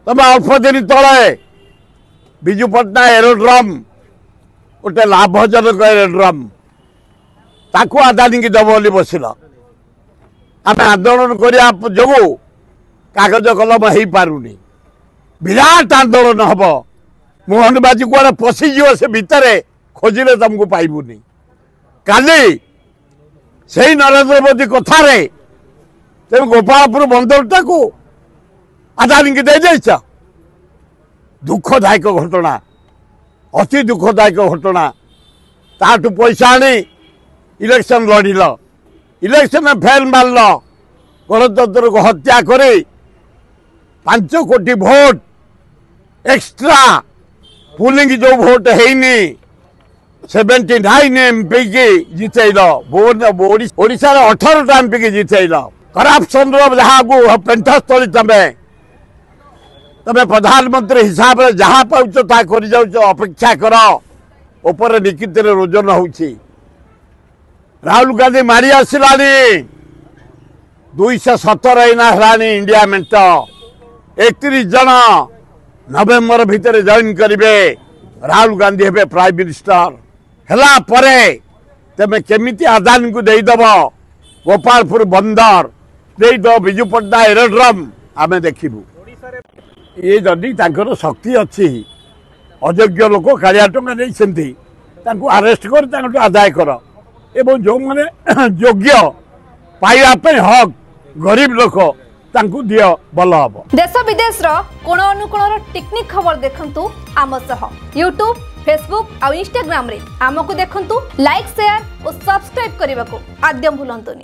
तब अल्प दिन तले विजु पट्टनायक एरोड्रम गोटे लाभजनक एरोड्रम ताकू अदानी की दब बोली बसिल आम आंदोलन करने जो कागज कलम हो पारुनी विराट आंदोलन हम मोहनबाजी कौन पशिज से भितर खोजिले तुमको पाइबुनी काली से नरेंद्र मोदी कथार तुम गोपालपुर बंदरटा को अदानी की दे जाइछ दुखदायक घटना अति दुखदायक घटना ताठू पैसा आनी इलेक्शन लड़िल इलेक्शन फेल मारल गणतंत्र को हत्या कर 5 कोटी भोट एक्स्ट्रा पुलिंग जो भोट है 79 एमपी की जितेल ओडिशा 18 एमपी की जितेल करप्शन जहाँ पेंठस्थली तमें प्रधानमंत्री हिसाब से जहाँ पाच कर अपेक्षा कर ऊपर निकित रोजन हो राहुल गांधी मारी आसला 217 है इंडिया मेंट 31 जन नवेम्बर भितर जॉइन करेंगे राहुल गांधी हे प्राइम मिनिस्टर हला परे तमें केमिति अदानी को देदब गोपालपुर बंदर देद विजु पट्टनायक एरोड्रम आम देखू ये जदि शक्ति अच्छी अयोग्य लोक कालिया टंका नहीं अरेस्ट कर आदाय कर एवं जो मैंने योग्य पाइबा हक गरीब लोक दिय भल हम देश विदेश कोण अनुकोण टेक्निक खबर देखंतु आम सह यूट्यूब फेसबुक और इंस्टाग्राम रे आमको देखंतु लाइक शेयर और सब्सक्राइब करने को आद्यम भूलंतुनी।